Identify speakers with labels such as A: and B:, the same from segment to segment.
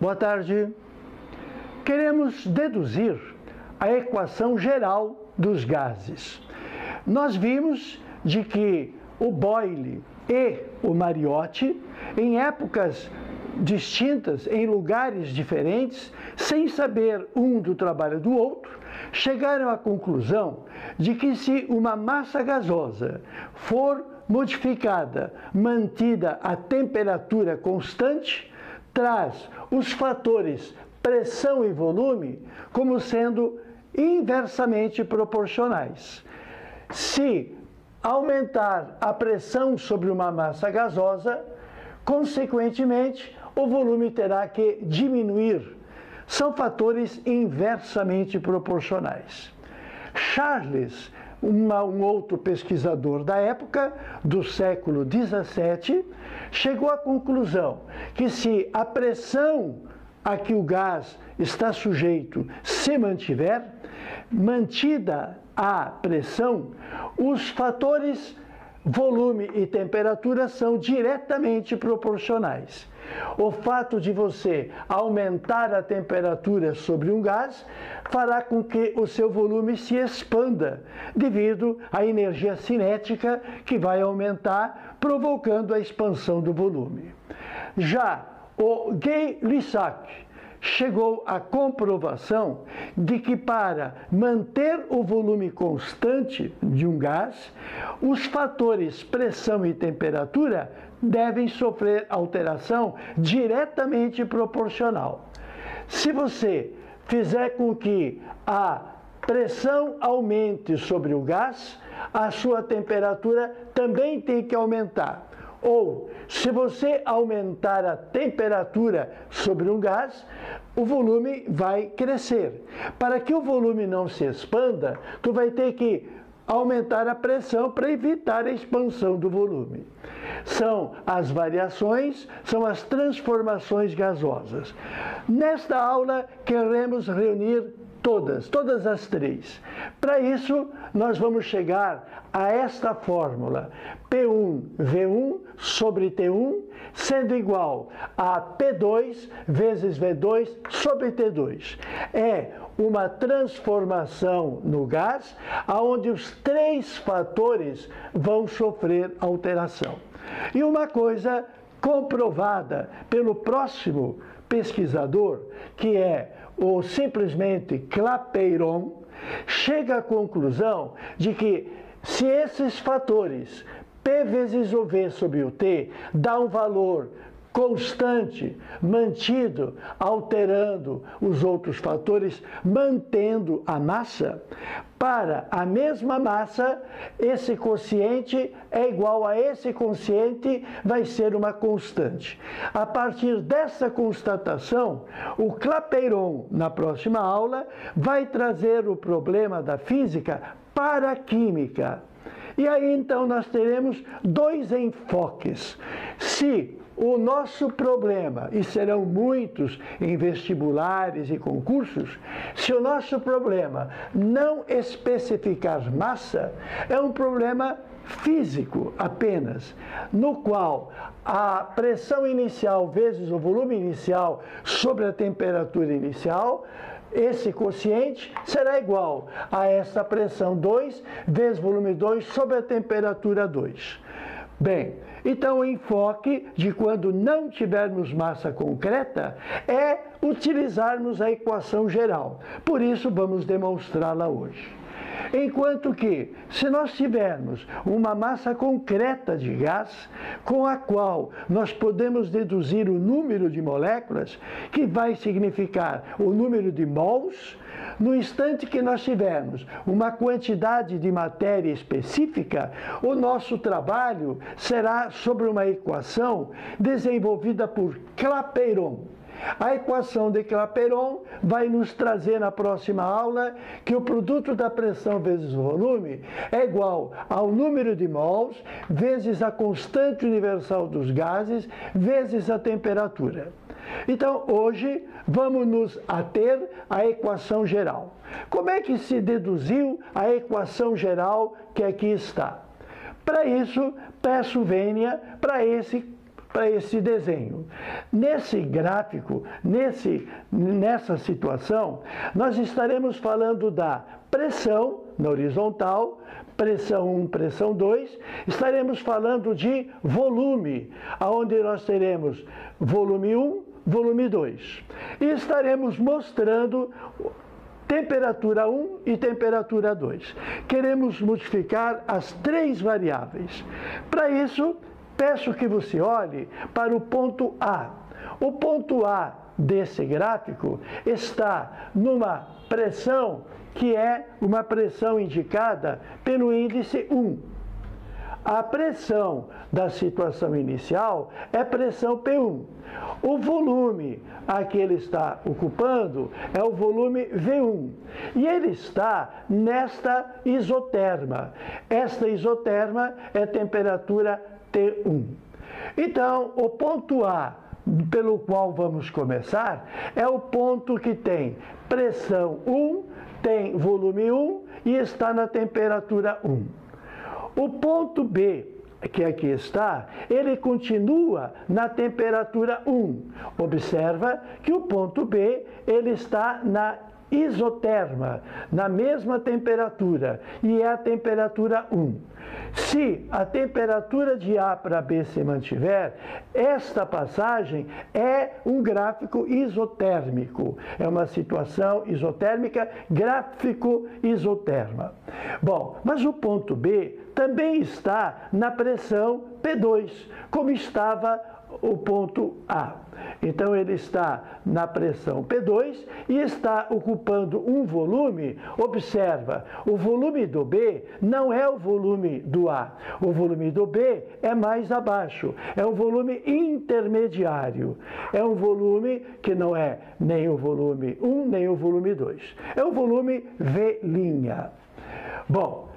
A: Boa tarde. Queremos deduzir a equação geral dos gases. Nós vimos de que o Boyle e o Mariotti, em épocas distintas, em lugares diferentes, sem saber um do trabalho do outro, chegaram à conclusão de que se uma massa gasosa for modificada, mantida a temperatura constante, traz os fatores pressão e volume como sendo inversamente proporcionais. Se aumentar a pressão sobre uma massa gasosa, consequentemente, o volume terá que diminuir. São fatores inversamente proporcionais. Charles, um outro pesquisador da época, do século XVII, chegou à conclusão que se a pressão a que o gás está sujeito se mantiver, mantida a pressão, os fatores volume e temperatura são diretamente proporcionais. O fato de você aumentar a temperatura sobre um gás fará com que o seu volume se expanda, devido à energia cinética que vai aumentar, provocando a expansão do volume. Já o Gay-Lussac chegou à comprovação de que para manter o volume constante de um gás, os fatores pressão e temperatura devem sofrer alteração diretamente proporcional. Se você fizer com que a pressão aumente sobre o gás, a sua temperatura também tem que aumentar. Ou, se você aumentar a temperatura sobre um gás, o volume vai crescer. Para que o volume não se expanda, tu vai ter que aumentar a pressão para evitar a expansão do volume. São as variações, são as transformações gasosas. Nesta aula, queremos reunir todas as três. Para isso, nós vamos chegar a esta fórmula: P1V1 sobre T1, sendo igual a P2 vezes V2 sobre T2. É uma transformação no gás, onde os três fatores vão sofrer alteração. E uma coisa comprovada pelo próximo pesquisador, que é ou simplesmente Clapeyron, chega à conclusão de que se esses fatores P vezes o V sobre o T dá um valor constante, mantido, alterando os outros fatores, mantendo a massa, para a mesma massa, esse quociente é igual a esse quociente, vai ser uma constante. A partir dessa constatação, o Clapeyron, na próxima aula, vai trazer o problema da física para a química. E aí, então, nós teremos dois enfoques. Se o nosso problema, e serão muitos em vestibulares e concursos, se o nosso problema não especificar massa, é um problema físico apenas, no qual a pressão inicial vezes o volume inicial sobre a temperatura inicial, esse quociente será igual a essa pressão 2 vezes volume 2 sobre a temperatura 2. Bem, então o enfoque de quando não tivermos massa concreta é utilizarmos a equação geral. Por isso vamos demonstrá-la hoje. Enquanto que, se nós tivermos uma massa concreta de gás, com a qual nós podemos deduzir o número de moléculas, que vai significar o número de mols, no instante que nós tivermos uma quantidade de matéria específica, o nosso trabalho será sobre uma equação desenvolvida por Clapeyron. A equação de Clapeyron vai nos trazer na próxima aula que o produto da pressão vezes o volume é igual ao número de mols vezes a constante universal dos gases vezes a temperatura. Então, hoje, vamos nos ater à equação geral. Como é que se deduziu a equação geral que aqui está? Para isso, peço vênia para esse para esse desenho. Nesse gráfico, nessa situação, nós estaremos falando da pressão na horizontal, pressão 1, pressão 2, estaremos falando de volume, onde nós teremos volume 1, volume 2. E estaremos mostrando temperatura 1 e temperatura 2. Queremos multiplicar as três variáveis. Para isso, peço que você olhe para o ponto A. O ponto A desse gráfico está numa pressão que é uma pressão indicada pelo índice 1. A pressão da situação inicial é pressão P1. O volume a que ele está ocupando é o volume V1. E ele está nesta isoterma. Esta isoterma é temperatura T1. Então, o ponto A, pelo qual vamos começar, é o ponto que tem pressão 1, tem volume 1 e está na temperatura 1. O ponto B, que aqui está, ele continua na temperatura 1. Observa que o ponto B, ele está na isoterma, na mesma temperatura, e é a temperatura 1. Se a temperatura de A para B se mantiver, esta passagem é um gráfico isotérmico. É uma situação isotérmica, gráfico isoterma. Bom, mas o ponto B também está na pressão P2, como estava o ponto A. Então, ele está na pressão P2 e está ocupando um volume. Observa, o volume do B não é o volume do A. O volume do B é mais abaixo. É um volume intermediário. É um volume que não é nem o volume 1, nem o volume 2. É o volume V'. Bom,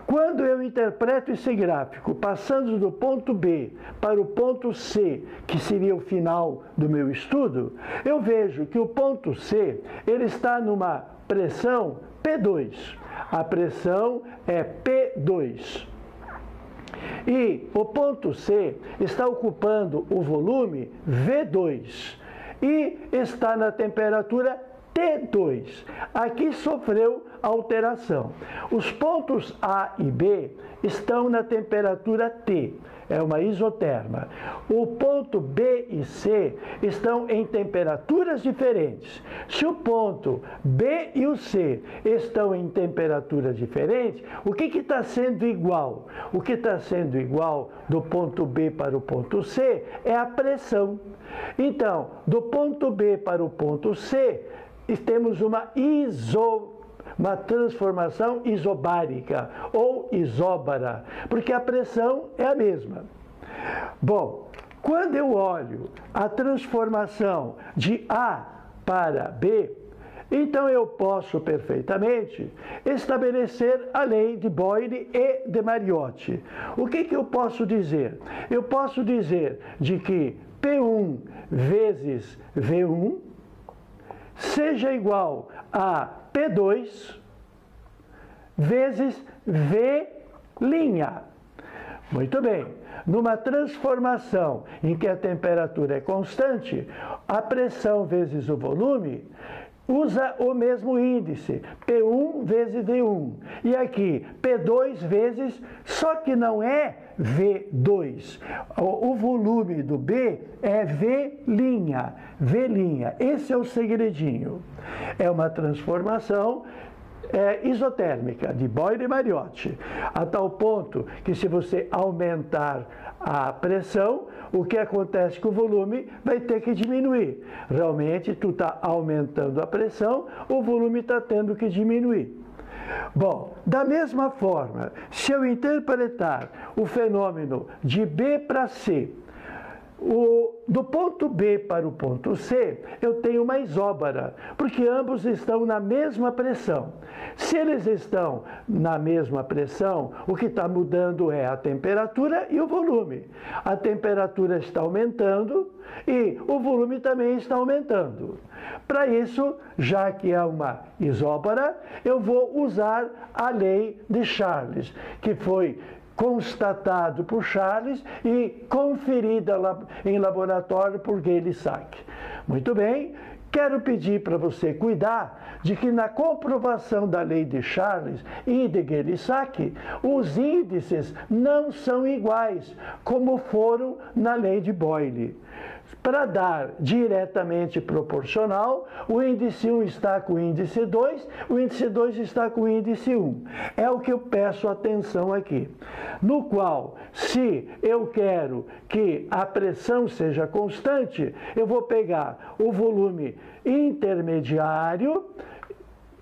A: quando eu interpreto esse gráfico, passando do ponto B para o ponto C, que seria o final do meu estudo, eu vejo que o ponto C, ele está numa pressão P2. A pressão é P2. E o ponto C está ocupando o volume V2 e está na temperatura T2. Aqui sofreu alteração. Os pontos A e B estão na temperatura T, é uma isoterma. O ponto B e C estão em temperaturas diferentes. Se o ponto B e o C estão em temperaturas diferentes, o que está sendo igual? O que está sendo igual do ponto B para o ponto C é a pressão. Então, do ponto B para o ponto C, temos uma transformação isobárica ou isóbara, porque a pressão é a mesma. Bom, quando eu olho a transformação de A para B, então eu posso perfeitamente estabelecer a lei de Boyle e de Mariotti. O que eu posso dizer? Eu posso dizer de que P1 vezes V1 seja igual a P2 vezes V'. Muito bem. Numa transformação em que a temperatura é constante, a pressão vezes o volume usa o mesmo índice, P1 vezes V1. E aqui, P2 vezes, só que não é V2. O volume do B é V'. Esse é o segredinho. É uma transformação isotérmica, de Boyle e Mariotti, a tal ponto que se você aumentar a pressão, o que acontece com o volume vai ter que diminuir. Realmente, tu está aumentando a pressão, o volume está tendo que diminuir. Bom, da mesma forma, se eu interpretar o fenômeno de B para C, do ponto B para o ponto C, eu tenho uma isóbara, porque ambos estão na mesma pressão. Se eles estão na mesma pressão, o que está mudando é a temperatura e o volume. A temperatura está aumentando e o volume também está aumentando. Para isso, já que é uma isóbara, eu vou usar a lei de Charles, que foi constatado por Charles e conferido em laboratório por Gay-Lussac. Muito bem, quero pedir para você cuidar de que na comprovação da lei de Charles e de Gay-Lussac, os índices não são iguais, como foram na lei de Boyle. Para dar diretamente proporcional, o índice 1 está com o índice 2, o índice 2 está com o índice 1. É o que eu peço atenção aqui. No qual, se eu quero que a pressão seja constante, eu vou pegar o volume intermediário,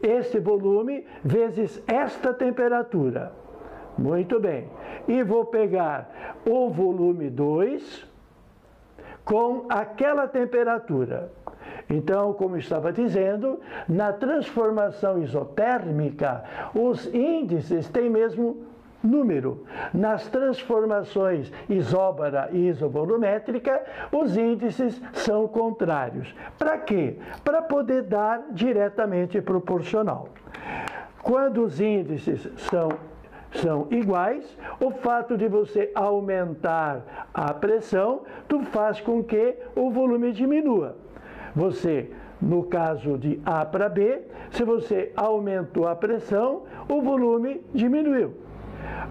A: esse volume, vezes esta temperatura. Muito bem. E vou pegar o volume 2 com aquela temperatura. Então, como estava dizendo, na transformação isotérmica, os índices têm mesmo número. Nas transformações isóbara e isovolumétrica, os índices são contrários. Para quê? Para poder dar diretamente proporcional. Quando os índices são iguais, o fato de você aumentar a pressão, tu faz com que o volume diminua. Você, no caso de A para B, se você aumentou a pressão, o volume diminuiu.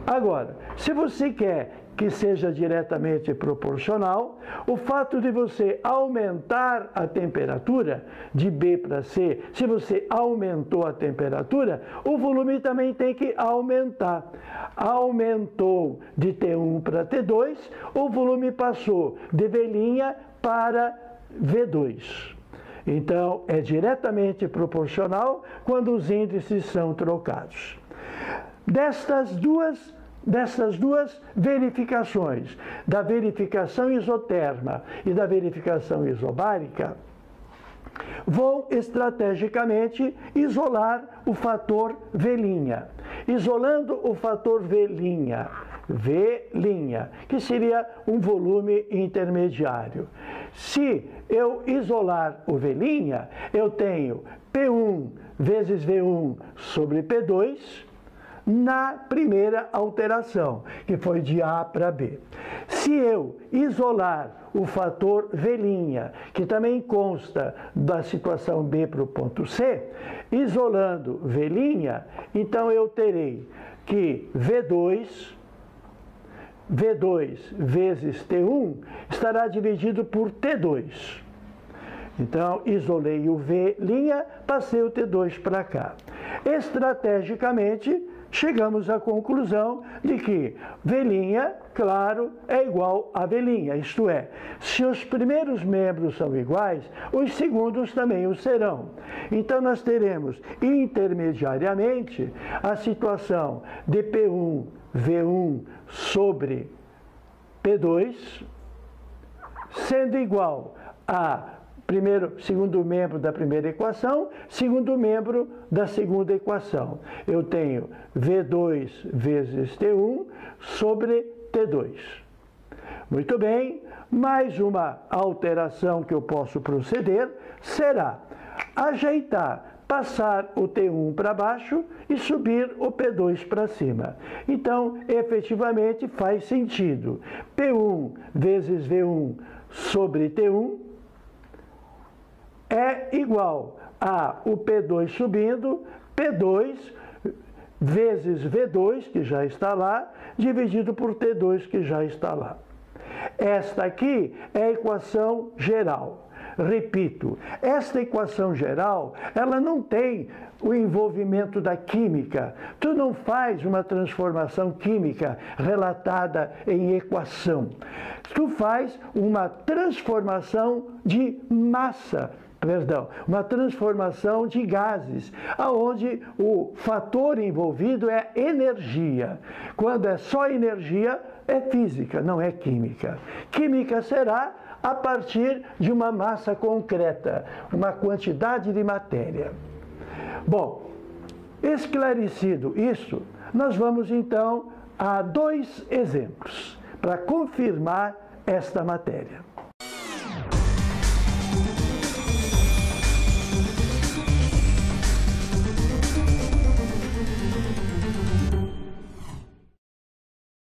A: Agora, se você quer que seja diretamente proporcional, o fato de você aumentar a temperatura de B para C, se você aumentou a temperatura, o volume também tem que aumentar. Aumentou de T1 para T2, o volume passou de V' para V2. Então, é diretamente proporcional quando os índices são trocados. Dessas duas verificações, da verificação isoterma e da verificação isobárica, vou estrategicamente isolar o fator V'. Isolando o fator V', que seria um volume intermediário. Se eu isolar o V', eu tenho P1 vezes V1 sobre P2, na primeira alteração, que foi de A para B. Se eu isolar o fator V', que também consta da situação B para o ponto C, isolando V', então eu terei que V2 vezes T1 estará dividido por T2. Então, isolei o V', passei o T2 para cá. Estrategicamente, chegamos à conclusão de que V', claro, é igual a V', isto é, se os primeiros membros são iguais, os segundos também o serão. Então, nós teremos intermediariamente a situação de P1, V1 sobre P2, sendo igual a segundo membro da primeira equação, segundo membro da segunda equação. Eu tenho V2 vezes T1 sobre T2. Muito bem, mais uma alteração que eu posso proceder será ajeitar, passar o T1 para baixo e subir o P2 para cima. Então, efetivamente, faz sentido. P1 vezes V1 sobre T1 é igual a o P2 subindo, P2 vezes V2, que já está lá, dividido por T2, que já está lá. Esta aqui é a equação geral. Repito, esta equação geral, ela não tem o envolvimento da química. Tu não faz uma transformação química relatada em equação. Tu faz uma transformação de massa, uma transformação de gases, onde o fator envolvido é energia. Quando é só energia, é física, não é química. Química será a partir de uma massa concreta, uma quantidade de matéria. Bom, esclarecido isso, nós vamos então a dois exemplos para confirmar esta matéria.